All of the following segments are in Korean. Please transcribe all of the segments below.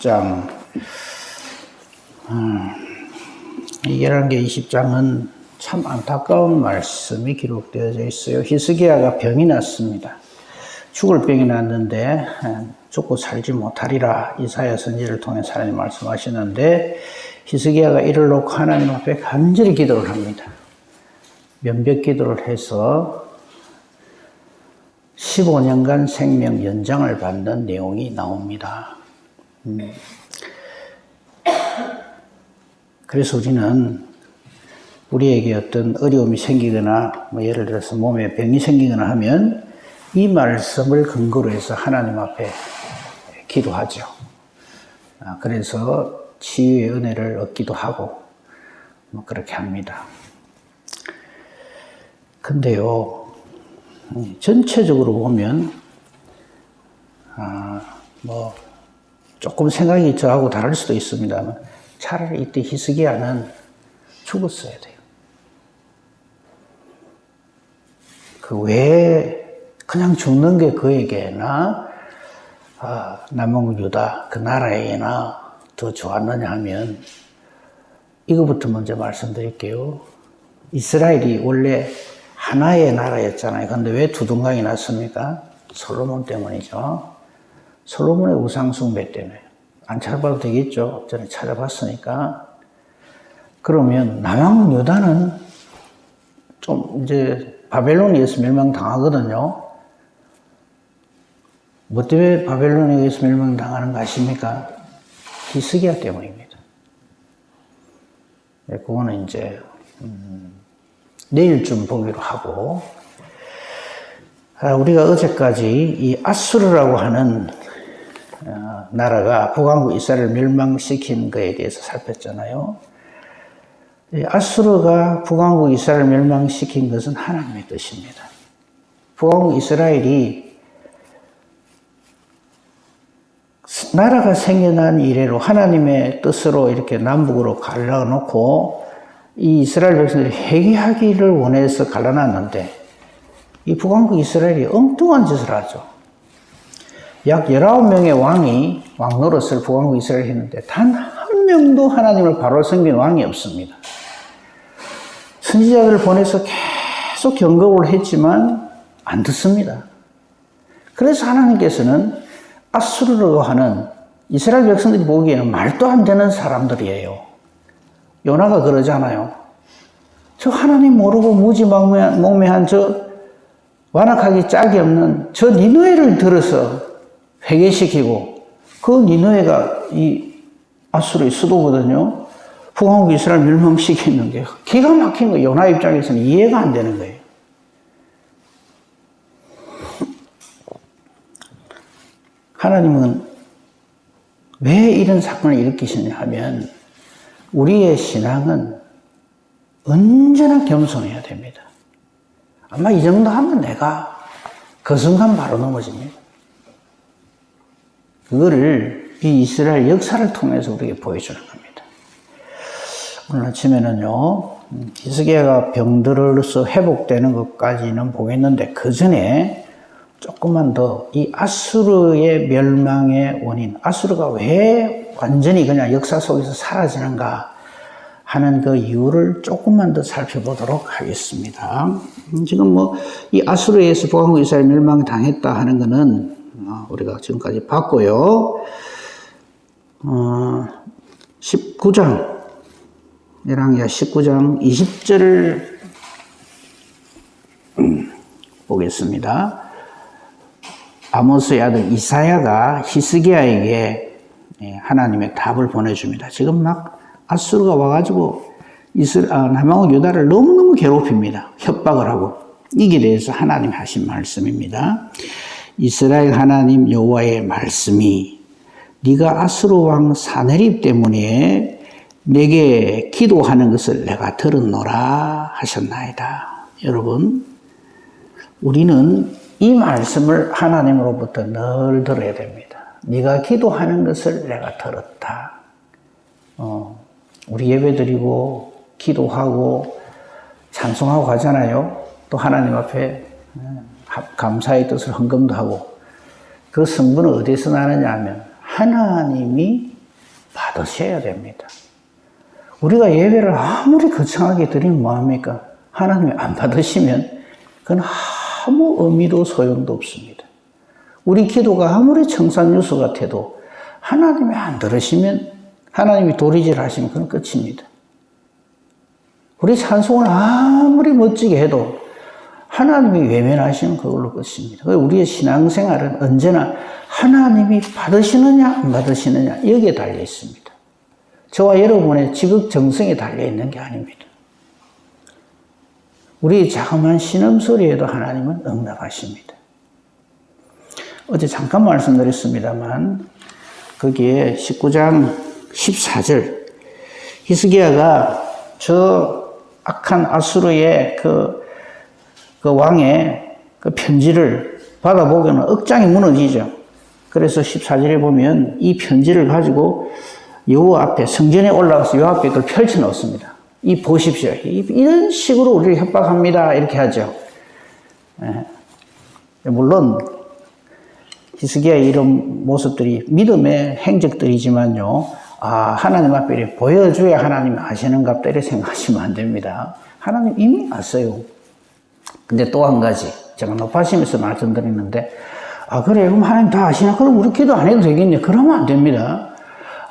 20장 열왕기 20장은 참 안타까운 말씀이 기록되어져 있어요. 히스기야가 병이 났습니다. 죽을 병이 났는데 죽고 살지 못하리라 이사야 선지를 통해 하나님 말씀하시는데 히스기야가 이를 놓고 하나님 앞에 간절히 기도를 합니다. 면벽 기도를 해서 15년간 생명 연장을 받는 내용이 나옵니다. 그래서 우리는 우리에게 어떤 어려움이 생기거나 예를 들어서 몸에 병이 생기거나 하면 이 말씀을 근거로 해서 하나님 앞에 기도하죠. 그래서 치유의 은혜를 얻기도 하고 그렇게 합니다. 근데요, 전체적으로 보면 조금 생각이 저하고 다를 수도 있습니다만 차라리 이때 히스기야는 죽었어야 돼요. 그 왜 그냥 죽는 게 그에게나 남은 유다 그 나라에게나 더 좋았느냐 하면 이거부터 먼저 말씀드릴게요. 이스라엘이 원래 하나의 나라였잖아요. 그런데 왜 두둥강이 났습니까? 솔로몬 때문이죠. 솔로몬의 우상 숭배 때문에. 안 찾아봐도 되겠죠. 저는 찾아봤으니까. 그러면 남왕 유다는 좀 이제 바벨론에 의해서 멸망당하거든요. 뭐 때문에 바벨론에 의해서 멸망당하는 거 아십니까? 히스기야 때문입니다. 그거는 이제 내일쯤 보기로 하고, 우리가 어제까지 이 아수르라고 하는 나라가 북왕국 이스라엘을 멸망시킨 것에 대해서 살폈잖아요. 아수르가 북왕국 이스라엘을 멸망시킨 것은 하나님의 뜻입니다. 북왕국 이스라엘이 나라가 생겨난 이래로 하나님의 뜻으로 이렇게 남북으로 갈라놓고 이 이스라엘 백성들이 회개하기를 원해서 갈라놨는데 이 북왕국 이스라엘이 엉뚱한 짓을 하죠. 약 19명의 왕이 왕 노릇을 북왕국 이스라엘이 했는데 단 한 명도 하나님을 바로 섬긴 왕이 없습니다. 선지자들을 보내서 계속 경고를 했지만 안 듣습니다. 그래서 하나님께서는 아수르라고 하는 이스라엘 백성들이 보기에는 말도 안 되는 사람들이에요. 요나가 그러잖아요. 저 하나님 모르고 무지몽매한 저 완악하기 짝이 없는 저 니느웨를 들어서 회개시키고 그 니느웨가 이 아수르의 수도거든요. 북왕국 이스라엘 멸망시키는 게 기가 막힌 거예요. 요나 입장에서는 이해가 안 되는 거예요. 하나님은 왜 이런 사건을 일으키시냐 하면 우리의 신앙은 언제나 겸손해야 됩니다. 아마 이 정도 하면 내가 그 순간 바로 넘어집니다. 그거를 이 이스라엘 역사를 통해서 우리에게 보여주는 겁니다. 오늘 아침에는요, 히스기야가 병들어서 회복되는 것까지는 보겠는데 그 전에 조금만 더 이 아수르의 멸망의 원인, 아수르가 왜 완전히 그냥 역사 속에서 사라지는가 하는 그 이유를 조금만 더 살펴보도록 하겠습니다. 지금 이 아수르에 의해서 북왕국 이스라엘 멸망당했다 하는 거는 우리가 지금까지 봤고요. 19장, 열왕기하 19장 20절을 보겠습니다. 아모스의 아들 이사야가 히스기야에게 하나님의 답을 보내줍니다. 지금 막 아수르가 와가지고 남왕국 유다를 너무너무 괴롭힙니다. 협박을 하고. 이게 대해서 하나님 하신 말씀입니다. 이스라엘 하나님 여호와의 말씀이 네가 아수르 왕 사네립 때문에 내게 기도하는 것을 내가 들었노라 하셨나이다. 여러분, 우리는 이 말씀을 하나님으로부터 늘 들어야 됩니다. 네가 기도하는 것을 내가 들었다. 우리 예배드리고 기도하고 찬송하고 가잖아요. 또 하나님 앞에 감사의 뜻을 헌금도 하고 그 성분은 어디서 나느냐 하면 하나님이 받으셔야 됩니다. 우리가 예배를 아무리 거창하게 드리면 뭐합니까? 하나님이 안 받으시면 그건 아무 의미도 소용도 없습니다. 우리 기도가 아무리 청산유수 같아도 하나님이 안 들으시면, 하나님이 도리질 하시면 그건 끝입니다. 우리 찬송을 아무리 멋지게 해도 하나님이 외면하시면 그걸로 끝입니다. 우리의 신앙생활은 언제나 하나님이 받으시느냐 안 받으시느냐 여기에 달려 있습니다. 저와 여러분의 지극정성에 달려 있는 게 아닙니다. 우리 자그마한 신음소리에도 하나님은 응답하십니다. 어제 잠깐 말씀드렸습니다만 거기에 19장 14절 히스기야가 저 악한 아수르의 그 왕의 그 편지를 받아보고는 억장이 무너지죠. 그래서 14절에 보면 이 편지를 가지고 여호와 앞에, 성전에 올라가서 여호와 앞에 그걸 펼쳐 놓습니다. 이 보십시오. 이런 식으로 우리를 협박합니다. 이렇게 하죠. 물론 히스기야의 이런 모습들이 믿음의 행적들이지만요. 하나님 앞에 이렇게 보여줘야 하나님 아시는갑다 이렇게 생각하시면 안 됩니다. 하나님 이미 아세요. 근데 또 한 가지 제가 높아지면서 말씀드리는데 그래 그럼 하나님 다 아시나? 그럼 우리 기도 안 해도 되겠네. 그러면 안 됩니다.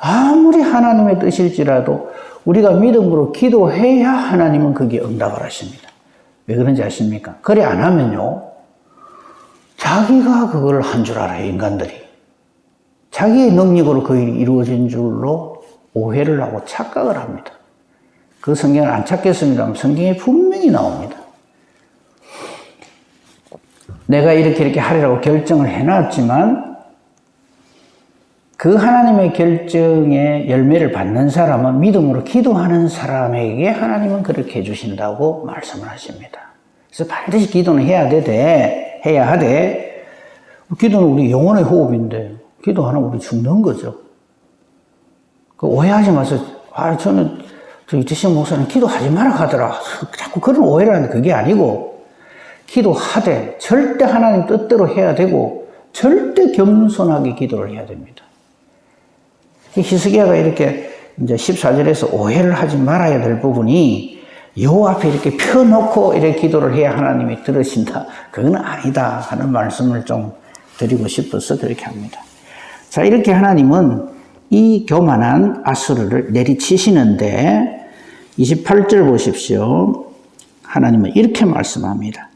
아무리 하나님의 뜻일지라도 우리가 믿음으로 기도해야 하나님은 거기에 응답을 하십니다. 왜 그런지 아십니까? 그래 안 하면요 자기가 그걸 한 줄 알아요. 인간들이 자기의 능력으로 그 일이 이루어진 줄로 오해를 하고 착각을 합니다. 그 성경을 안 찾겠습니다만 성경에 분명히 나옵니다. 내가 이렇게 하리라고 결정을 해놨지만 그 하나님의 결정의 열매를 받는 사람은 믿음으로 기도하는 사람에게 하나님은 그렇게 해주신다고 말씀을 하십니다. 그래서 반드시 기도는 해야 하되 기도는 우리 영혼의 호흡인데 기도 안 하면 우리 죽는 거죠. 그 오해하지 마세요. 저는 이태식 목사는 기도하지 마라 하더라. 자꾸 그런 오해를 하는데 그게 아니고 기도하되 절대 하나님 뜻대로 해야 되고 절대 겸손하게 기도를 해야 됩니다. 히스기야가 이렇게 이제 14절에서 오해를 하지 말아야 될 부분이 여호와 앞에 이렇게 펴놓고 이렇게 기도를 해야 하나님이 들으신다. 그건 아니다 하는 말씀을 좀 드리고 싶어서 그렇게 합니다. 자, 이렇게 하나님은 이 교만한 아수르를 내리치시는데 28절 보십시오. 하나님은 이렇게 말씀합니다.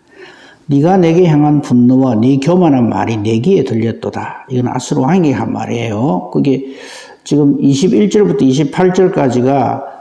네가 내게 향한 분노와 네 교만한 말이 내 귀에 들렸도다. 이건 아수르 왕에게 한 말이에요. 그게 지금 21절부터 28절까지가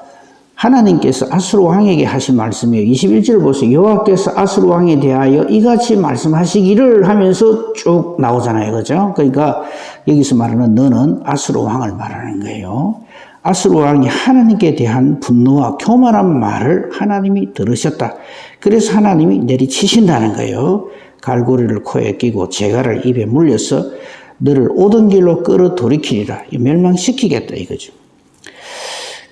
하나님께서 아수르 왕에게 하신 말씀이에요. 21절 보세요. 여호와께서 아수르 왕에 대하여 이같이 말씀하시기를 하면서 쭉 나오잖아요. 그죠? 그러니까 여기서 말하는 너는 아수르 왕을 말하는 거예요. 아수르 왕이 하나님께 대한 분노와 교만한 말을 하나님이 들으셨다. 그래서 하나님이 내리치신다는 거예요. 갈고리를 코에 끼고 재갈을 입에 물려서 너를 오던 길로 끌어 돌이키리라. 멸망시키겠다 이거죠.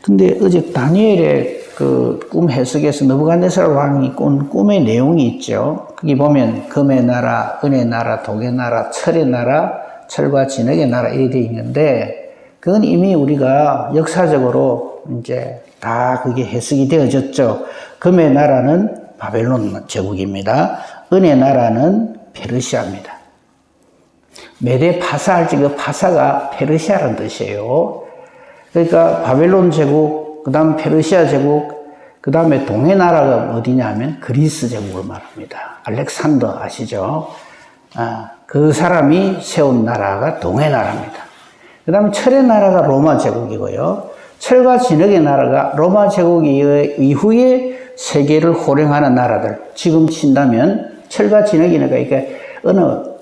근데 어제 다니엘의 그 꿈 해석에서 느부갓네살 왕이 꾼 꿈의 내용이 있죠. 거기 보면 금의 나라, 은의 나라, 독의 나라, 철의 나라, 철과 진흙의 나라 이렇게 되어 있는데 그건 이미 우리가 역사적으로 이제 다 그게 해석이 되어졌죠. 금의 나라는 바벨론 제국입니다. 은의 나라는 페르시아입니다. 메데 파사 할지 그 파사가 페르시아라는 뜻이에요. 그러니까 바벨론 제국, 그 다음 페르시아 제국, 그 다음에 동해 나라가 어디냐 하면 그리스 제국을 말합니다. 알렉산더 아시죠? 그 사람이 세운 나라가 동해 나라입니다. 그 다음에 철의 나라가 로마 제국이고요. 철과 진흙의 나라가 로마 제국 이후에 세계를 호령하는 나라들. 지금 친다면 철과 진흙이니까 그러니까 어느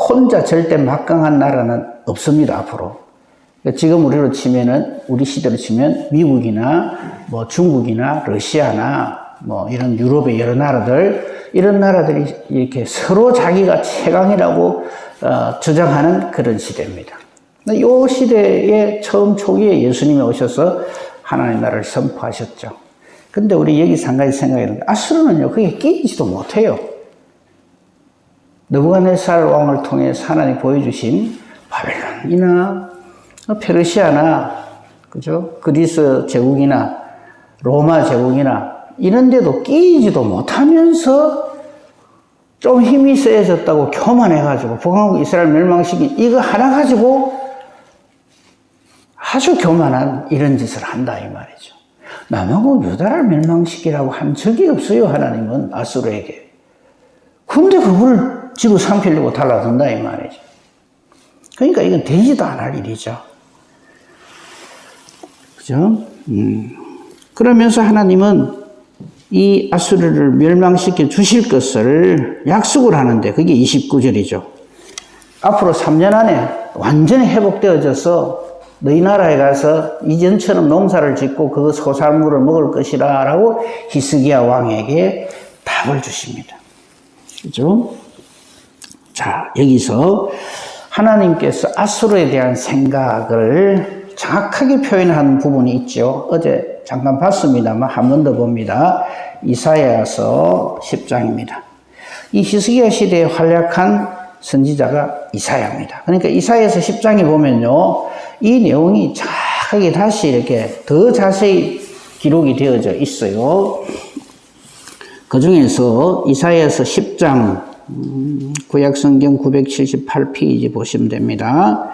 혼자 절대 막강한 나라는 없습니다. 앞으로. 지금 우리로 치면은 우리 시대로 치면 미국이나 뭐 중국이나 러시아나 뭐 이런 유럽의 여러 나라들 이런 나라들이 이렇게 서로 자기가 최강이라고 주장하는 그런 시대입니다. 이 시대의 처음 초기에 예수님이 오셔서 하나님의 나라를 선포하셨죠. 근데 우리 여기서 한 가지 생각해야 되는데 아수르는요 그게 끼지도 못해요. 느부갓네살 왕을 통해 하나님이 보여주신 바벨론이나 페르시아나, 그죠? 그리스 제국이나 로마 제국이나 이런 데도 끼이지도 못하면서 좀 힘이 세졌다고 교만해가지고 북왕국 이스라엘 멸망시킨 이거 하나 가지고 아주 교만한 이런 짓을 한다 이 말이죠. 남왕국 유다를 멸망시키라고 한 적이 없어요, 하나님은 아수르에게. 근데 그걸 집어삼키려고 달라든다 이 말이죠. 그러니까 이건 되지도 않을 일이죠. 그죠? 그러면서 하나님은 이 아수르를 멸망시켜 주실 것을 약속을 하는데 그게 29절이죠. 앞으로 3년 안에 완전히 회복되어져서 너희 나라에 가서 이전처럼 농사를 짓고 그 소산물을 먹을 것이라 라고 히스기야 왕에게 답을 주십니다. 그죠? 자, 여기서 하나님께서 아수르에 대한 생각을 정확하게 표현한 부분이 있죠. 어제 잠깐 봤습니다만 한 번 더 봅니다. 이사야서 10장입니다. 이 히스기야 시대에 활약한 선지자가 이사야입니다. 그러니까 이사야서 10장에 보면요, 이 내용이 정확하게 다시 이렇게 더 자세히 기록이 되어져 있어요. 그 중에서 이사야서 10장 구약성경 978페이지 보시면 됩니다.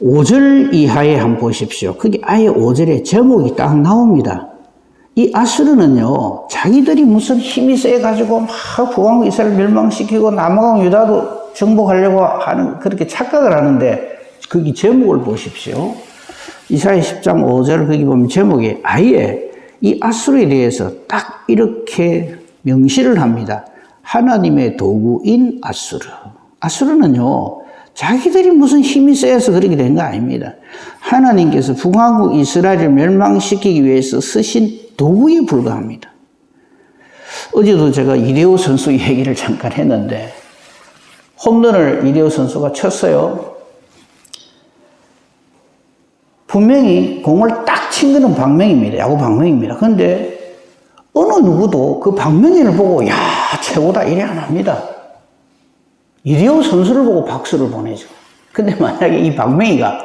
5절 이하에 한번 보십시오. 그게 아예 5절에 제목이 딱 나옵니다. 이 아수르는요, 자기들이 무슨 힘이 세가지고 막 북왕국 이스라엘 멸망시키고 남왕국 유다도 정복하려고 하는, 그렇게 착각을 하는데, 거기 제목을 보십시오. 이사야 10장 5절 거기 보면 제목이 아예 이 아수르에 대해서 딱 이렇게 명시를 합니다. 하나님의 도구인 아수르. 아수르는요, 자기들이 무슨 힘이 세서 그렇게 된 거 아닙니다. 하나님께서 북왕국 이스라엘을 멸망시키기 위해서 쓰신 도구에 불과합니다. 어제도 제가 이대호 선수 얘기를 잠깐 했는데 홈런을 이대호 선수가 쳤어요. 분명히 공을 딱 친 거는 박명희입니다. 야구 박명희입니다. 그런데 어느 누구도 그 박명희를 보고 야 최고다 이래 안 합니다. 이대호 선수를 보고 박수를 보내죠. 근데 만약에 이 박명희가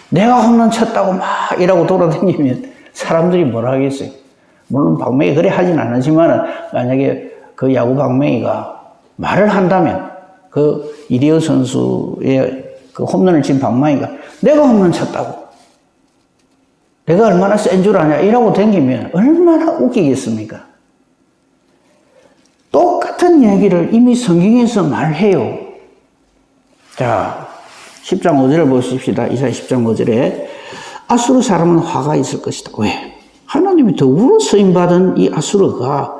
내가 홈런 쳤다고 막 이라고 돌아다니면 사람들이 뭐라 하겠어요? 물론 박명희 그래 하진 않았지만 만약에 그 야구 박명희가 말을 한다면 그 이대호 선수의 그 홈런을 친 박명희가 내가 홈런 쳤다고 내가 얼마나 센 줄 아냐 이라고 댕기면 얼마나 웃기겠습니까? 똑같은 얘기를 이미 성경에서 말해요. 자, 10장 5절을 보십시다. 이사야 10장 5절에 아수르 사람은 화가 있을 것이다. 왜? 하나님이 더불어 쓰임받은 이 아수르가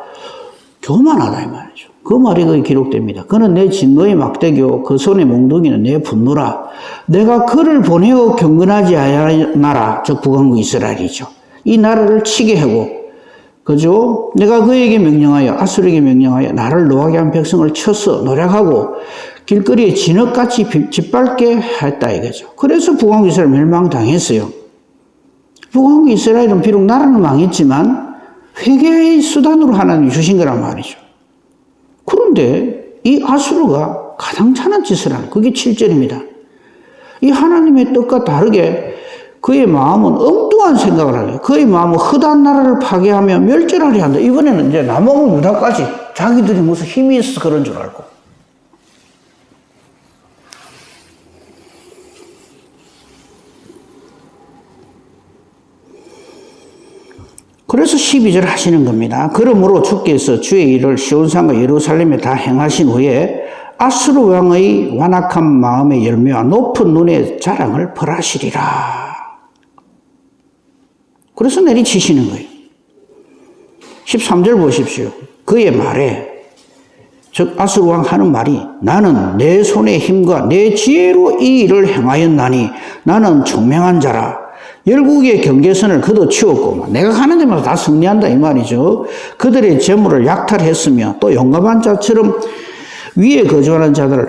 교만하다 이 말이죠. 그 말이 거기 기록됩니다. 그는 내 진노의 막대기요 그 손의 몽둥이는 내 분노라. 내가 그를 보내어 경건하지 아니하나라. 저 북왕국 이스라엘이죠. 이 나라를 치게 하고 그죠? 내가 그에게 명령하여 아수르에게 명령하여 나를 노하게 한 백성을 쳐서 노력하고 길거리에 진흙같이 짓밟게 했다 이거죠. 그래서 북왕국 이스라엘 멸망당했어요. 북왕국 이스라엘은 비록 나라는 망했지만 회개의 수단으로 하나님이 주신 거란 말이죠. 그런데 이 아수르가 가당찮은 짓을 하는 그게 7절입니다. 이 하나님의 뜻과 다르게 그의 마음은 엉뚱한 생각을 하네. 그의 마음은 흩한 나라를 파괴하며 멸절하려 한다. 이번에는 이제 남왕국 유다까지 자기들이 무슨 힘이 있어서 그런 줄 알고. 그래서 12절 하시는 겁니다. 그러므로 주께서 주의 일을 시온산과 예루살렘에 다 행하신 후에 아수르 왕의 완악한 마음의 열매와 높은 눈의 자랑을 벌하시리라. 그래서 내리치시는 거예요. 13절 보십시오. 그의 말에 즉 아수르 왕 하는 말이 나는 내 손의 힘과 내 지혜로 이 일을 행하였나니 나는 총명한 자라. 열국의 경계선을 걷어치웠고 내가 가는 데마다 다 승리한다 이 말이죠. 그들의 재물을 약탈했으며 또 용감한 자처럼 위에 거주하는 자들을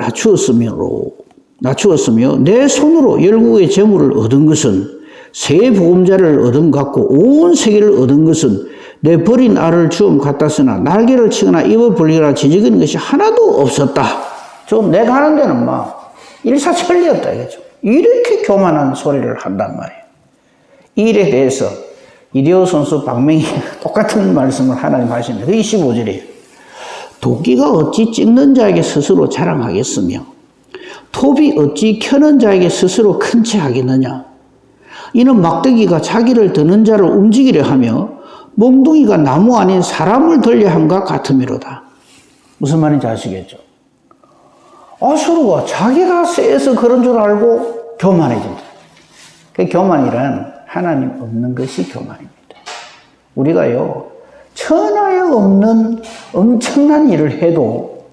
낮추었으며 내 손으로 열국의 재물을 얻은 것은 새 보험자를 얻은 같고 온 세계를 얻은 것은 내 버린 알을 주움 같았으나 날개를 치거나 입을 벌리거나 지지거리는 것이 하나도 없었다. 좀 내가 하는 데는 막 일사천리였다 이거죠. 이렇게 교만한 소리를 한단 말이에요. 이 일에 대해서 이대호 선수, 박명희 똑같은 말씀을 하나님 하시는데 그게 15절이에요. 도끼가 어찌 찍는 자에게 스스로 자랑하겠으며 톱이 어찌 켜는 자에게 스스로 큰 채 하겠느냐. 이는 막대기가 자기를 드는 자를 움직이려 하며 몽둥이가 나무 아닌 사람을 들려 함과 같음이로다. 무슨 말인지 아시겠죠? 아수르가 자기가 세서 그런 줄 알고 교만해진다. 그 교만이란 하나님 없는 것이 교만입니다. 우리가요, 천하에 없는 엄청난 일을 해도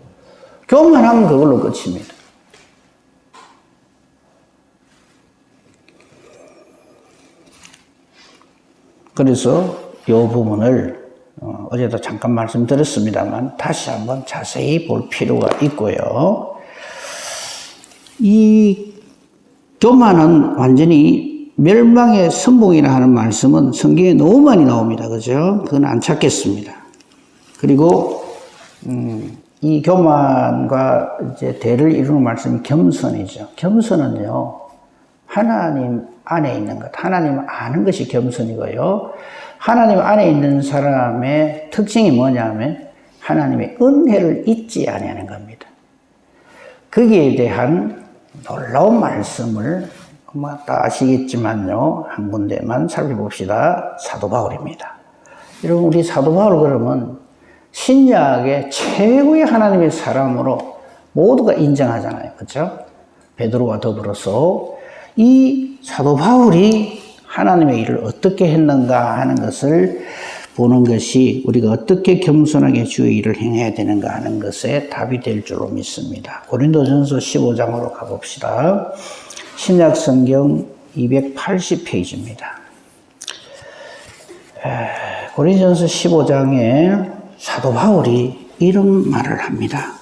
교만하면 그걸로 끝입니다. 그래서 이 부분을 어제도 잠깐 말씀드렸습니다만 다시 한번 자세히 볼 필요가 있고요. 이 교만은 완전히 멸망의 선봉이라 하는 말씀은 성경에 너무 많이 나옵니다. 그죠? 그건 안 찾겠습니다. 그리고 이 교만과 이제 대를 이루는 말씀이 겸손이죠. 겸손은요, 하나님 안에 있는 것, 하나님 아는 것이 겸손이고요. 하나님 안에 있는 사람의 특징이 뭐냐면 하나님의 은혜를 잊지 아니하는 겁니다. 거기에 대한 놀라운 말씀을 다 아시겠지만요, 한 군데만 살펴봅시다. 사도 바울입니다. 여러분, 우리 사도 바울 그러면 신약의 최고의 하나님의 사람으로 모두가 인정하잖아요. 그렇죠? 베드로와 더불어서 이 사도 바울이 하나님의 일을 어떻게 했는가 하는 것을 보는 것이 우리가 어떻게 겸손하게 주의 일을 행해야 되는가 하는 것에 답이 될 줄로 믿습니다. 고린도전서 15장으로 가봅시다. 신약 성경 280페이지입니다. 고린도전서 15장에 사도 바울이 이런 말을 합니다.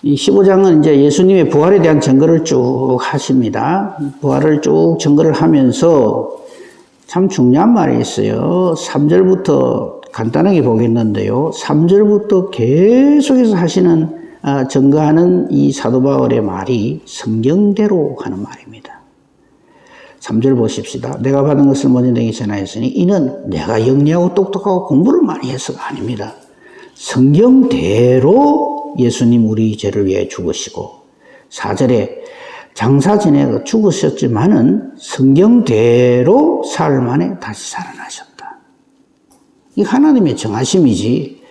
이 15장은 이제 예수님의 부활에 대한 증거를 쭉 하십니다. 부활을 쭉 증거를 하면서 참 중요한 말이 있어요. 3절부터 간단하게 보겠는데요. 3절부터 계속해서 증거하는 이 사도 바울의 말이 성경대로 하는 말입니다. 3절 보십시다. 내가 받은 것을 먼저 내게 전하였으니 이는 내가 영리하고 똑똑하고 공부를 많이 해서가 아닙니다. 성경대로 예수님 우리 죄를 위해 죽으시고 4절에 장사 지내가 죽으셨지만은 성경대로 사흘 만에 다시 살아나셨다. 이 하나님의 정하심이지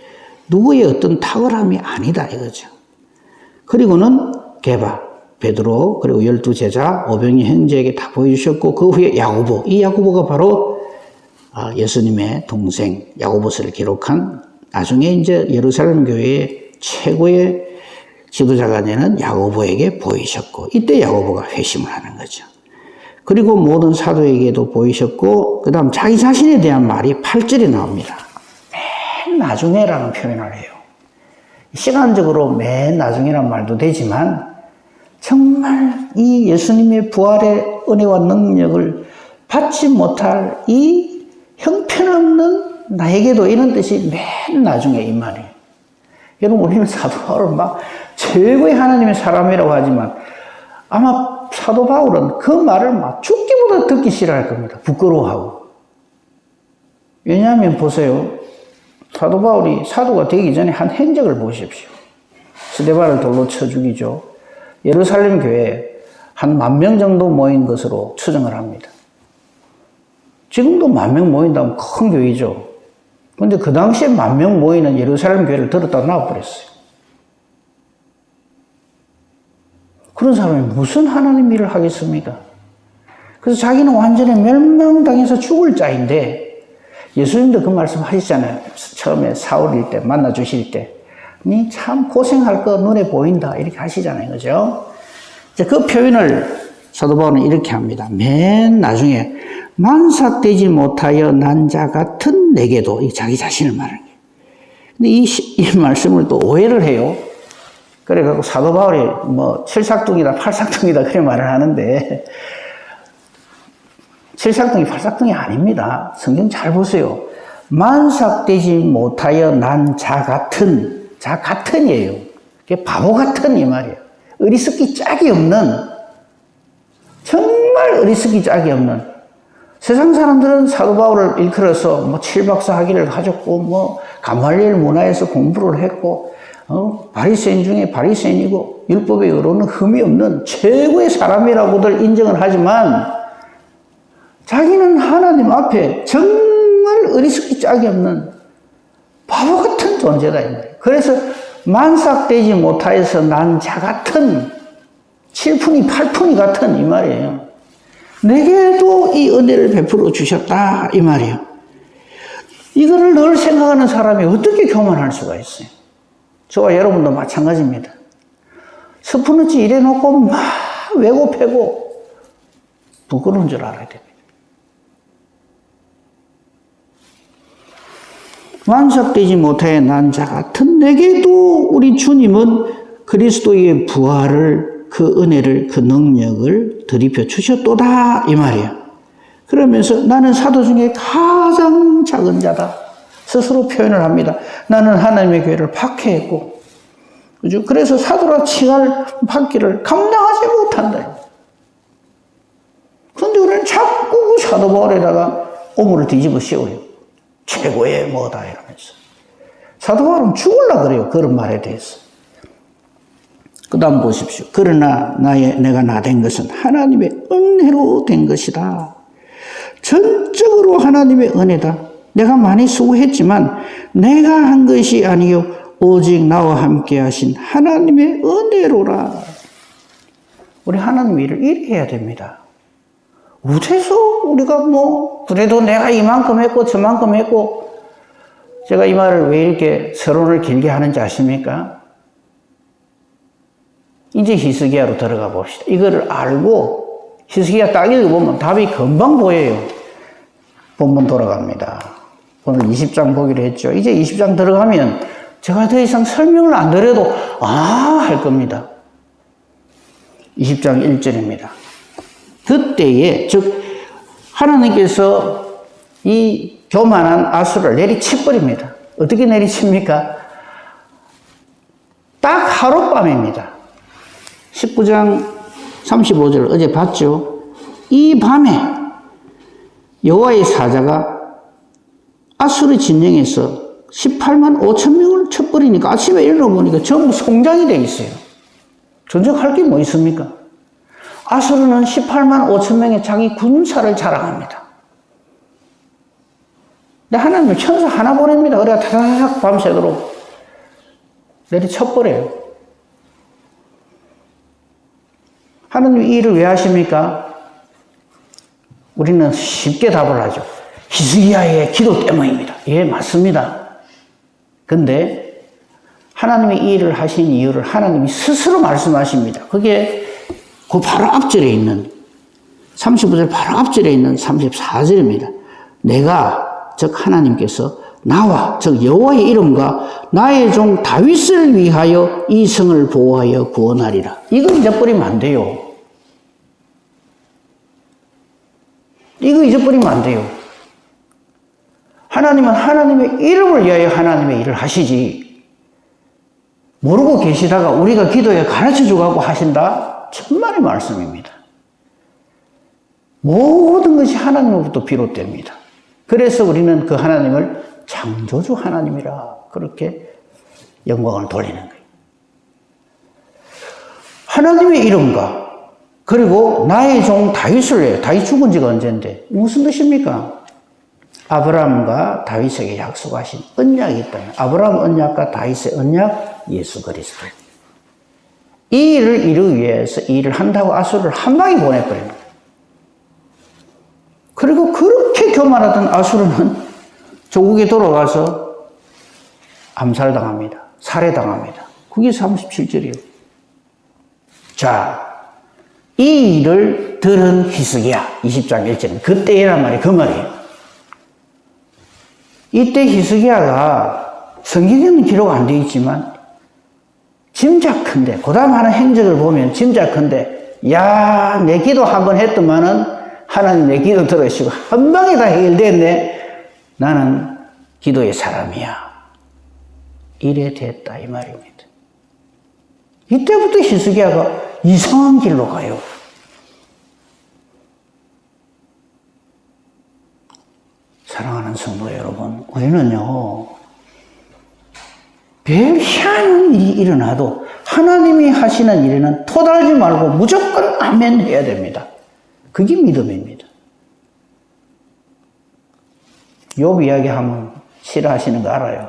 누구의 어떤 탁월함이 아니다 이거죠. 그리고는 게바, 베드로 그리고 12제자 오병이 형제에게 다 보여주셨고 그 후에 야고보, 이 야고보가 바로 예수님의 동생 야고보서를 기록한 나중에 이제 예루살렘 교회의 최고의 지도자가 되는 야고보에게 보이셨고 이때 야고보가 회심을 하는 거죠. 그리고 모든 사도에게도 보이셨고 그 다음 자기 자신에 대한 말이 8절에 나옵니다. 맨 나중에라는 표현을 해요. 시간적으로 맨 나중이란 말도 되지만 정말 이 예수님의 부활의 은혜와 능력을 받지 못할 이 형편없는 나에게도 이런 뜻이 맨 나중에 이 말이에요. 여러분 우리는 사도 바울을 막 최고의 하나님의 사람이라고 하지만 아마 사도 바울은 그 말을 막 죽기보다 듣기 싫어할 겁니다. 부끄러워하고. 왜냐하면 보세요. 사도 바울이 사도가 되기 전에 한 행적을 보십시오. 스데반을 돌로 쳐 죽이죠. 예루살렘 교회에 한 10,000명 정도 모인 것으로 추정을 합니다. 지금도 10,000명 모인다면 큰 교회죠. 근데 그 당시에 10,000명 모이는 예루살렘 교회를 들었다 놔버렸어요. 그런 사람이 무슨 하나님 일을 하겠습니까? 그래서 자기는 완전히 멸망당해서 죽을 자인데 예수님도 그 말씀 하시잖아요. 처음에 사울일 때 만나 주실 때 니 참 고생할 거 눈에 보인다 이렇게 하시잖아요. 그죠? 이제 그 표현을 사도 바울은 이렇게 합니다. 맨 나중에 만삭되지 못하여 난 자 같은 내게도 이 자기 자신을 말하는 거예요. 근데 이 말씀을 또 오해를 해요. 그래갖고 사도 바울이 뭐 칠삭둥이다 팔삭둥이다 그렇게 말을 하는데 칠삭둥이 팔삭둥이 아닙니다. 성경 잘 보세요. 만삭되지 못하여 난 자 같은이에요. 바보 같은 이 말이에요. 어리석기 짝이 없는 정말 어리석기 짝이 없는, 세상 사람들은 사도 바울을 일컬어서 뭐 7박사 학위를 가졌고 뭐 가말리엘 문화에서 공부를 했고 바리새인 중에 바리새인이고 율법의 의로는 흠이 없는 최고의 사람이라고들 인정을 하지만 자기는 하나님 앞에 정말 어리석기 짝이 없는 바보 같은 존재다 이 말이에요. 그래서 만삭되지 못하여서 난 자 같은 7푼이 8푼이 같은 이 말이에요. 내게도 이 은혜를 베풀어 주셨다 이 말이에요. 이거를 늘 생각하는 사람이 어떻게 교만할 수가 있어요? 저와 여러분도 마찬가지입니다. 스푸너치 일해놓고 막 외고 패고 부끄러운 줄 알아야 됩니다. 완삭되지 못해 난 자 같은 내게도 우리 주님은 그리스도의 부활을, 그 은혜를, 그 능력을 들이켜 주셨도다 이 말이에요. 그러면서 나는 사도 중에 가장 작은 자다 스스로 표현을 합니다. 나는 하나님의 교회를 박해했고, 그죠? 그래서 사도라 칭할 받기를 감당하지 못한다. 그런데 우리는 자꾸 그 사도 바울에다가 오물을 뒤집어 씌워요. 최고의 뭐다 이러면서. 사도 바울은 죽을라 그래요. 그런 말에 대해서. 그 다음 보십시오. 그러나 내가 나된 것은 하나님의 은혜로 된 것이다. 전적으로 하나님의 은혜다. 내가 많이 수고했지만 내가 한 것이 아니요 오직 나와 함께 하신 하나님의 은혜로라. 우리 하나님 일을 이렇게 해야 됩니다. 어째서 우리가 뭐 그래도 내가 이만큼 했고 저만큼 했고, 제가 이 말을 왜 이렇게 서론을 길게 하는지 아십니까? 이제 히스기야로 들어가 봅시다. 이거를 알고 히스기야 딱 읽어보면 답이 금방 보여요. 본문 돌아갑니다. 오늘 20장 보기로 했죠. 이제 20장 들어가면 제가 더 이상 설명을 안 드려도 할 겁니다. 20장 1절입니다. 그때에 즉 하나님께서 이 교만한 아수를 내리쳐버립니다. 어떻게 내리칩니까? 딱 하룻밤입니다. 19장 35절 어제 봤죠? 이 밤에 여호와의 사자가 아수르 진영에서 18만 5천 명을 쳐버리니까 아침에 일어나보니까 전부 성장이 되어 있어요. 전적할 게 뭐 있습니까? 아수르는 18만 5천 명의 자기 군사를 자랑합니다. 근데 하나님은 천사 하나 보냅니다. 그래가 타닥 밤새도록 내리쳐버려요. 하나님 이 일을 왜 하십니까? 우리는 쉽게 답을 하죠. 히스기야의 기도 때문입니다. 예, 맞습니다. 근데 하나님이 이 일을 하신 이유를 하나님이 스스로 말씀하십니다. 그게 그 바로 앞절에 있는 35절 바로 앞절에 있는 34절입니다. 내가 즉 하나님께서 나와 즉 여호와의 이름과 나의 종 다윗을 위하여 이 성을 보호하여 구원하리라. 이거 잊어버리면 안 돼요. 이거 잊어버리면 안 돼요. 하나님은 하나님의 이름을 위하여 하나님의 일을 하시지, 모르고 계시다가 우리가 기도에 가르쳐주고 하신다? 천만의 말씀입니다. 모든 것이 하나님으로부터 비롯됩니다. 그래서 우리는 그 하나님을 창조주 하나님이라 그렇게 영광을 돌리는 거예요. 하나님의 이름과 그리고 나의 종 다윗을 해요. 다윗 죽은 지가 언젠데 무슨 뜻입니까? 아브라함과 다윗에게 약속하신 언약이 있다면 아브라함 언약과 다윗의 언약 예수 그리스도. 이 일을 이루기 위해서 이 일을 한다고 아수르를 한 방에 보내버립니다. 그리고 그렇게 교만하던 아수르는 조국에 돌아가서 암살당합니다. 살해당합니다. 그게 37절이에요. 자, 이 일을 들은 히스기야 20장 1절 그때란 말이에요. 그 말이에요. 이때 히스기야가 성경에는 기록 안 되어 있지만 짐작컨대 그 다음 하는 행적을 보면 짐작컨대 야, 내 기도 한번 했더만은 하나님 내 기도 들으시고 한 방에 다 해결됐네. 나는 기도의 사람이야. 이래 됐다 이 말입니다. 이때부터 히스기야가 이상한 길로 가요. 사랑하는 성도 여러분, 우리는요, 별 희한한 일이 일어나도 하나님이 하시는 일에는 토달지 말고 무조건 아멘 해야 됩니다. 그게 믿음입니다. 욥 이야기하면 싫어하시는 거 알아요.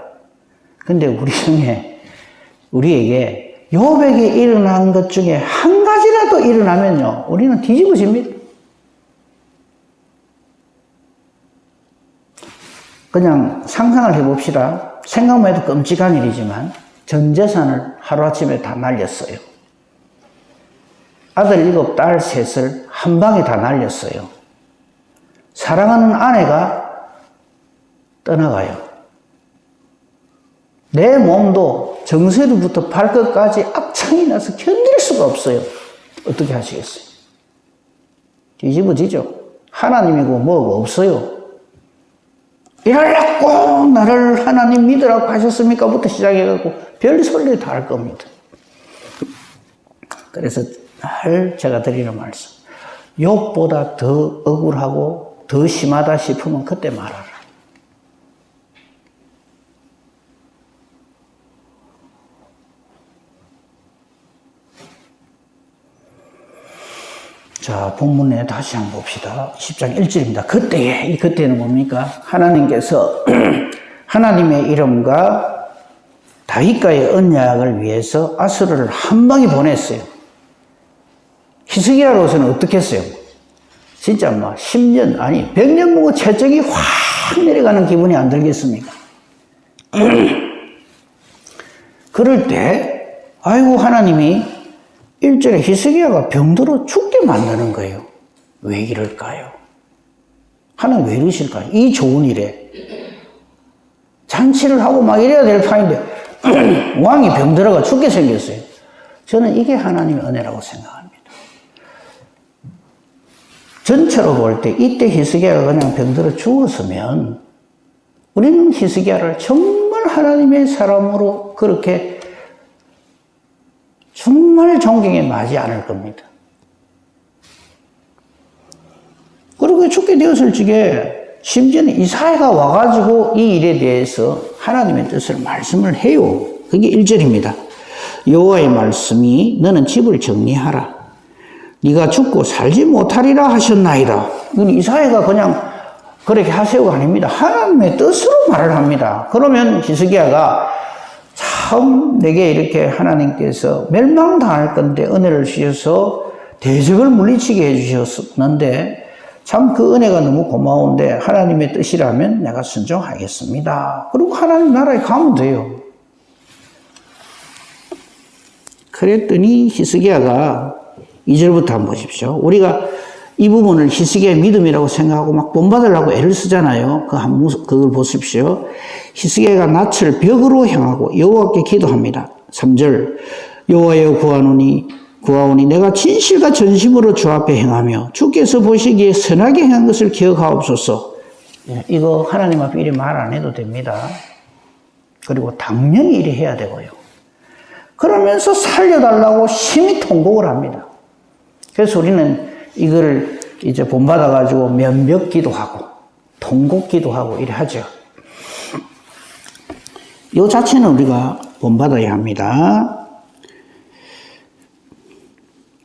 근데 우리 중에 우리에게 욥에게 일어난 것 중에 한 가지라도 일어나면요, 우리는 뒤집어집니다. 그냥 상상을 해봅시다. 생각만 해도 끔찍한 일이지만 전 재산을 하루아침에 다 날렸어요. 아들 7, 딸 3을 한 방에 다 날렸어요. 사랑하는 아내가 떠나가요. 내 몸도 정수리부터 발끝까지 악창이 나서 견딜 수가 없어요. 어떻게 하시겠어요? 뒤집어지죠. 하나님이고 뭐가 없어요. 이럴라고 나를 하나님 믿으라고 하셨습니까? 부터 시작해갖고 별 소리를 다 할 겁니다. 그래서 늘 제가 드리는 말씀, 욥보다 더 억울하고 더 심하다 싶으면 그때 말하라. 자, 본문에 다시 한번 봅시다. 10장 1절입니다. 그때는 뭡니까? 하나님께서 하나님의 이름과 다윗과의 언약을 위해서 아수르를 한 방에 보냈어요. 히스기야로서는 어떻게 했어요? 진짜 10년, 아니 100년 보고 채찍이 확 내려가는 기분이 안 들겠습니까? 그럴 때 아이고 하나님이 1절에 히스기야가 병들어 죽게 만드는 거예요. 왜 이럴까요? 하나님 왜 이러실까요? 이 좋은 일에 잔치를 하고 막 이래야 될 판인데 왕이 병들어가 죽게 생겼어요. 저는 이게 하나님의 은혜라고 생각합니다. 전체로 볼 때 이때 히스기야가 그냥 병들어 죽었으면 우리는 히스기야를 정말 하나님의 사람으로 그렇게 정말 존경에 맞지 않을 겁니다. 그리고 죽게 되었을 적에 심지어는 이사야가 와가지고 이 일에 대해서 하나님의 뜻을 말씀을 해요. 그게 1절입니다. 여호와의 말씀이 너는 집을 정리하라. 네가 죽고 살지 못하리라 하셨나이다. 이건 이사야가 그냥 그렇게 하세요가 아닙니다. 하나님의 뜻으로 말을 합니다. 그러면 히스기야가 참 내게 이렇게 하나님께서 멸망당할 건데 은혜를 주셔서 대적을 물리치게 해주셨는데 참 그 은혜가 너무 고마운데 하나님의 뜻이라면 내가 순종하겠습니다. 그리고 하나님 나라에 가면 돼요. 그랬더니 히스기야가 2절부터 한번 보십시오. 우리가 이 부분을 히스기야의 믿음이라고 생각하고 막 본받으려고 애를 쓰잖아요. 그걸 보십시오. 히스기야가 낯을 벽으로 향하고 여호와께 기도합니다. 3절 여호와여 구하오니 내가 진실과 전심으로 주 앞에 행하며 주께서 보시기에 선하게 행한 것을 기억하옵소서. 이거 하나님 앞에 이리 말 안 해도 됩니다. 그리고 당연히 이리 해야 되고요. 그러면서 살려달라고 심히 통곡을 합니다. 그래서 우리는 이거를 이제 본받아가지고 면벽 기도하고 통곡 기도하고 이래 하죠. 이 자체는 우리가 본받아야 합니다.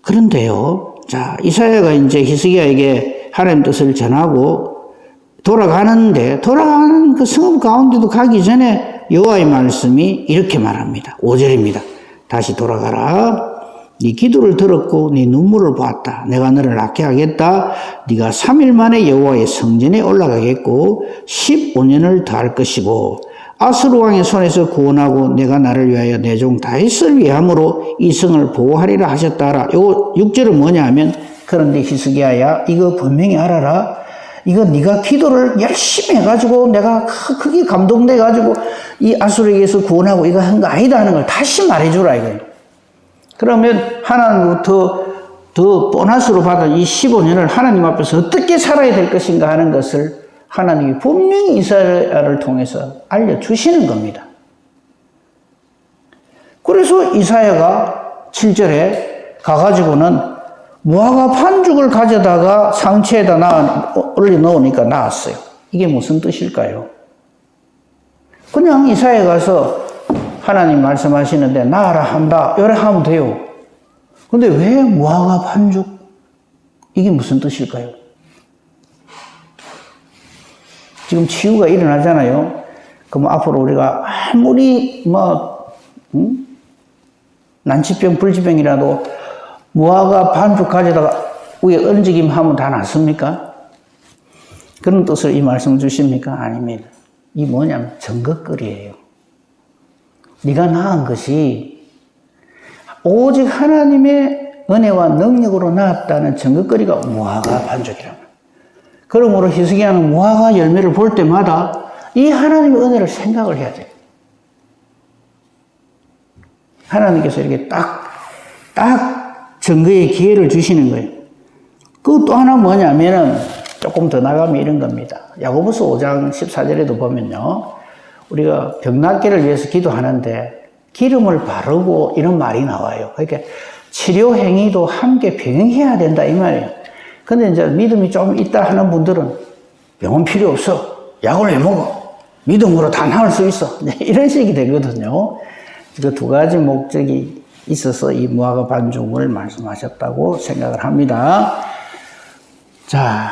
그런데요, 자, 이사야가 이제 히스기야에게 하나님 뜻을 전하고 돌아가는 그 성읍 가운데도 가기 전에 여호와의 말씀이 이렇게 말합니다. 5절입니다. 다시 돌아가라. 네 기도를 들었고 네 눈물을 보았다. 내가 너를 낫게 하겠다. 네가 3일 만에 여호와의 성전에 올라가겠고 15년을 더할 것이고 아수르 왕의 손에서 구원하고 내가 나를 위하여 내 종 다윗을 위함으로 이 성을 보호하리라 하셨다라. 요 6절은 뭐냐 하면 그런데 히스기야야 이거 분명히 알아라. 이거 네가 기도를 열심히 해가지고 내가 크게 감동돼가지고 이 아수르에게서 구원하고 이거 한 거 아니다 하는 걸 다시 말해주라 이거예요. 그러면 하나님부터 더 보너스로 받은 이 15년을 하나님 앞에서 어떻게 살아야 될 것인가 하는 것을 하나님이 분명히 이사야를 통해서 알려주시는 겁니다. 그래서 이사야가 7절에 가가지고는 무화과 반죽을 가져다가 상처에다 올려 넣으니까 나았어요. 이게 무슨 뜻일까요? 그냥 이사야에 가서 하나님 말씀하시는데 나아라 한다 이렇게 하면 돼요. 근데 왜 무화과 반죽? 이게 무슨 뜻일까요? 지금 치유가 일어나잖아요. 그럼 앞으로 우리가 아무리 난치병, 불치병이라도 무화과 반죽 가져다가 위에 얹기만 하면 다 낫습니까? 그런 뜻으로 이 말씀을 주십니까? 아닙니다. 이 뭐냐면 증거거리예요. 네가 낳은 것이 오직 하나님의 은혜와 능력으로 낳았다는 증거거리가 무화과 반죽이라고. 그러므로 히스기야는 무화과 열매를 볼 때마다 이 하나님의 은혜를 생각을 해야 돼요. 하나님께서 이렇게 딱 증거의 기회를 주시는 거예요. 그 또 하나 뭐냐면은 조금 더 나가면 이런 겁니다. 야고보서 5장 14절에도 보면요. 우리가 병낫기를 위해서 기도하는데 기름을 바르고 이런 말이 나와요. 그러니까 치료 행위도 함께 병행해야 된다 이 말이에요. 근데 이제 믿음이 좀 있다 하는 분들은 병은 필요 없어. 약을 왜 먹어? 믿음으로 다 나을 수 있어. 이런 식이 되거든요. 그 두 가지 목적이 있어서 이 무화과 반죽을 말씀하셨다고 생각을 합니다. 자,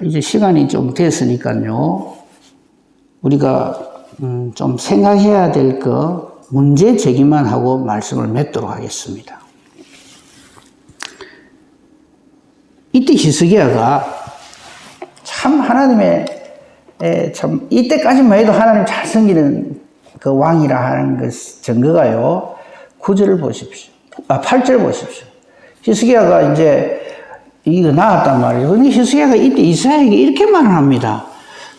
이제 시간이 좀 됐으니까요. 우리가 좀 생각해야 될 거 문제 제기만 하고 말씀을 맺도록 하겠습니다. 이때 히스기야가 참 하나님의 참 이때까지만 해도 하나님 잘 섬기는 그 왕이라 하는 그 증거가요. 9절을 보십시오. 8절 보십시오. 히스기야가 이제 이거 나왔단 말이에요. 근데 히스기야가 이때 이사야에게 이렇게 말을 합니다.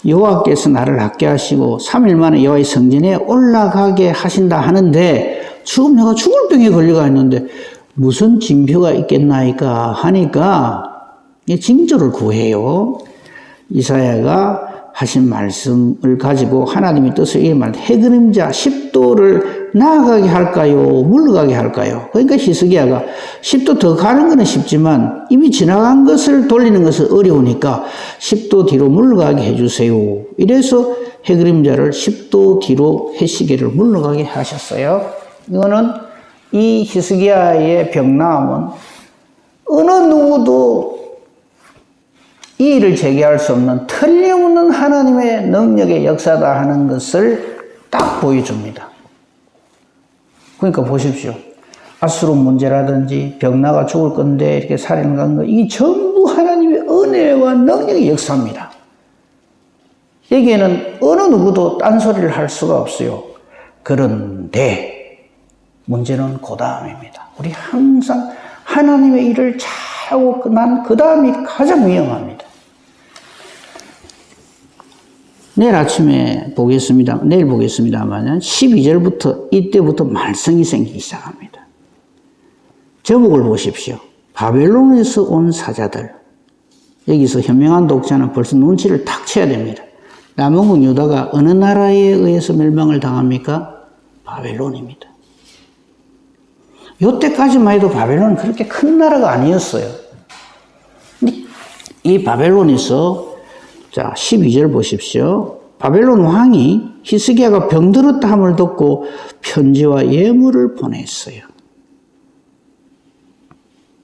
여호와께서 나를 낫게 하시고 3일 만에 여호와의 성전에 올라가게 하신다 하는데 지금 내가 죽을 병에 걸려가 있는데 무슨 징표가 있겠나이까 하니까 징조를 구해요. 이사야가 하신 말씀을 가지고 하나님의 뜻을 이렇게 말합니다. 해그림자 10도를 나아가게 할까요? 물러가게 할까요? 그러니까 히스기야가 10도 더 가는 것은 쉽지만 이미 지나간 것을 돌리는 것은 어려우니까 10도 뒤로 물러가게 해주세요. 이래서 해그림자를 10도 뒤로 해시계를 물러가게 하셨어요. 이거는 이 히스기야의 병나음은 어느 누구도 이의를 제기할 수 없는 틀림없는 하나님의 능력의 역사다 하는 것을 딱 보여줍니다. 그러니까 보십시오. 아수르 문제라든지 병나가 죽을 건데 이렇게 살인을 간 거, 이게 전부 하나님의 은혜와 능력의 역사입니다. 여기에는 어느 누구도 딴소리를 할 수가 없어요. 그런데 문제는 그 다음입니다. 우리 항상 하나님의 일을 잘하고 난 그 다음이 가장 위험합니다. 내일 아침에 보겠습니다. 내일 보겠습니다만 12절부터 이때부터 말썽이 생기기 시작합니다. 제목을 보십시오. 바벨론에서 온 사자들. 여기서 현명한 독자는 벌써 눈치를 탁 채야 됩니다. 남은국 유다가 어느 나라에 의해서 멸망을 당합니까? 바벨론입니다. 이때까지만 해도 바벨론은 그렇게 큰 나라가 아니었어요. 이 바벨론에서 자 12절 보십시오. 바벨론 왕이 히스기야가 병들었다 함을 듣고 편지와 예물을 보냈어요.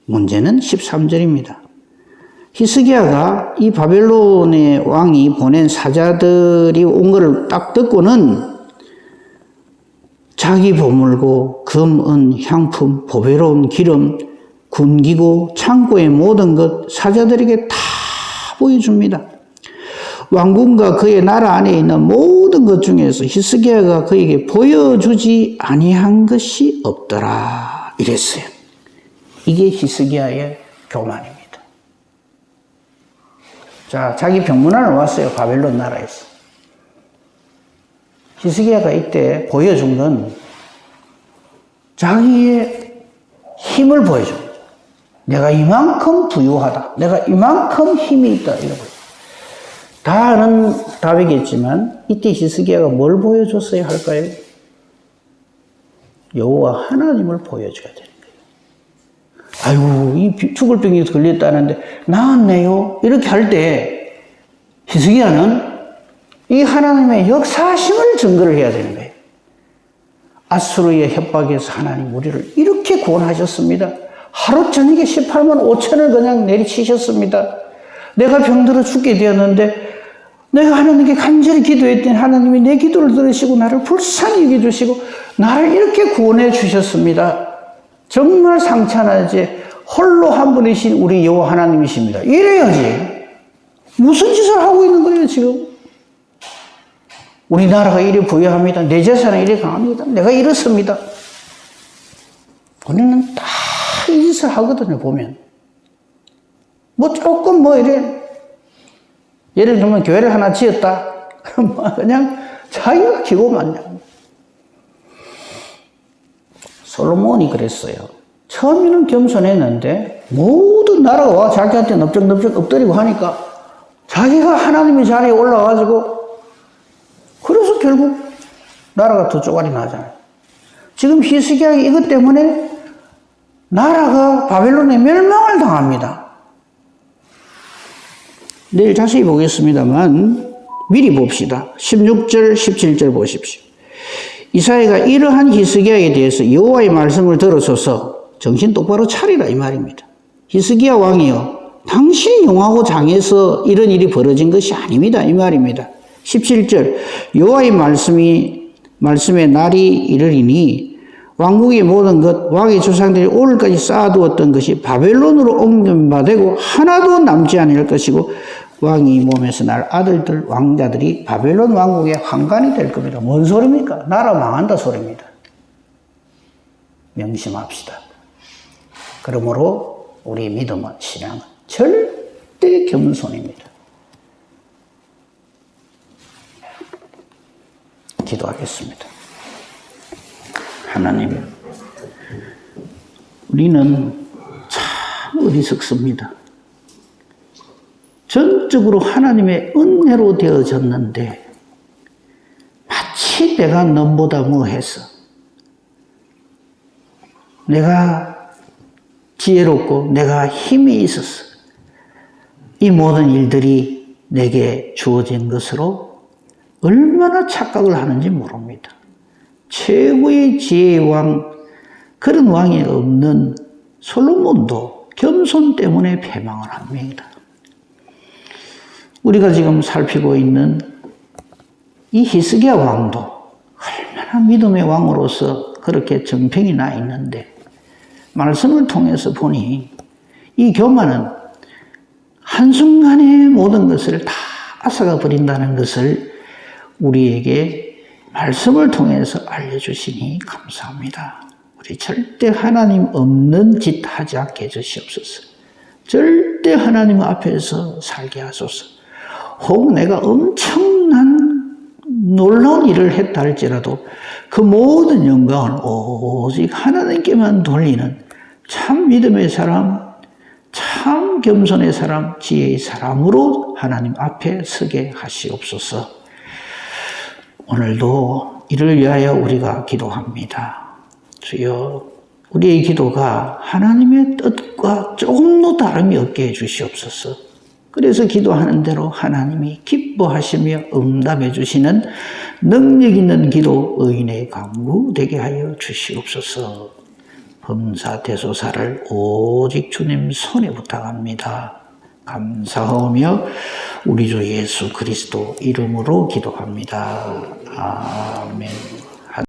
문제는 13절입니다. 히스기야가 이 바벨론의 왕이 보낸 사자들이 온 것을 딱 듣고는 자기 보물고 금, 은, 향품, 보배로운 기름, 군기고 창고의 모든 것 사자들에게 다 보여줍니다. 왕궁과 그의 나라 안에 있는 모든 것 중에서 히스기야가 그에게 보여주지 아니한 것이 없더라 이랬어요. 이게 히스기야의 교만입니다. 자, 자기 병문안을 왔어요. 바벨론 나라에서. 히스기야가 이때 보여준 건 자기의 힘을 보여줍니다. 내가 이만큼 부유하다. 내가 이만큼 힘이 있다. 이런 거예요. 다 아는 답이겠지만 이때 히스기야가 뭘 보여줬어야 할까요? 여호와 하나님을 보여줘야 되는 거예요. 아이고, 이 죽을 병에 걸렸다는데 나았네요. 이렇게 할 때 히스기야는 이 하나님의 역사심을 증거를 해야 되는 거예요. 아수르의 협박에서 하나님 우리를 이렇게 구원하셨습니다. 하루 저녁에 18만 5천을 그냥 내리치셨습니다. 내가 병들어 죽게 되었는데 내가 하나님께 간절히 기도했더니 하나님이 내 기도를 들으시고 나를 불쌍히 여겨주시고 나를 이렇게 구원해 주셨습니다. 정말 상찬하지 홀로 한 분이신 우리 여호와 하나님이십니다. 이래야지. 무슨 짓을 하고 있는 거예요 지금? 우리나라가 이래 부유합니다. 내 재산은 이래 강합니다. 내가 이렇습니다. 우리는 다 이 짓을 하거든요 보면. 뭐 조금 뭐 이래 예를 들면 교회를 하나 지었다. 그럼 그냥 자기가 기고만요. 솔로몬이 그랬어요. 처음에는 겸손했는데 모든 나라가 와 자기한테 넓적넓적 엎드리고 하니까 자기가 하나님의 자리에 올라가가지고 그래서 결국 나라가 더 쪼가리 나잖아요. 지금 히스기야가 이것 때문에 나라가 바벨론에 멸망을 당합니다. 내일 자세히 보겠습니다만 미리 봅시다. 16절, 17절 보십시오. 이사야가 이러한 히스기야에 대해서 여호와의 말씀을 들으소서 정신 똑바로 차리라 이 말입니다. 히스기야 왕이여 당신이 용하고 장해서 이런 일이 벌어진 것이 아닙니다 이 말입니다. 17절 여호와의 말씀에 날이 이르리니 왕국의 모든 것 왕의 조상들이 오늘까지 쌓아두었던 것이 바벨론으로 옮겨되고 하나도 남지 않을 것이고 왕이 몸에서 날 아들들 왕자들이 바벨론 왕국의 환관이 될 겁니다. 뭔 소리입니까? 나라 망한다 소리입니다. 명심합시다. 그러므로 우리 믿음은 신앙은 절대 겸손입니다. 기도하겠습니다. 하나님, 우리는 참 어리석습니다. 전적으로 하나님의 은혜로 되어졌는데 마치 내가 넘보다 뭐해서 내가 지혜롭고 내가 힘이 있어서 이 모든 일들이 내게 주어진 것으로 얼마나 착각을 하는지 모릅니다. 최고의 지혜의 왕, 그런 왕이 없는 솔로몬도 겸손 때문에 패망을 합니다. 우리가 지금 살피고 있는 이 히스기야 왕도 얼마나 믿음의 왕으로서 그렇게 정평이 나 있는데 말씀을 통해서 보니 이 교만은 한순간에 모든 것을 다 앗아가 버린다는 것을 우리에게 말씀을 통해서 알려주시니 감사합니다. 우리 절대 하나님 없는 짓 하지 않게 해주시옵소서. 절대 하나님 앞에서 살게 하소서. 혹 내가 엄청난 놀라운 일을 했다 할지라도 그 모든 영광은 오직 하나님께만 돌리는 참 믿음의 사람, 참 겸손의 사람, 지혜의 사람으로 하나님 앞에 서게 하시옵소서. 오늘도 이를 위하여 우리가 기도합니다. 주여, 우리의 기도가 하나님의 뜻과 조금도 다름이 없게 해주시옵소서. 그래서 기도하는 대로 하나님이 기뻐하시며 응답해 주시는 능력 있는 기도 의인의 강구 되게 하여 주시옵소서. 범사 대소사를 오직 주님 손에 부탁합니다. 감사하며 우리 주 예수 그리스도 이름으로 기도합니다. 아멘.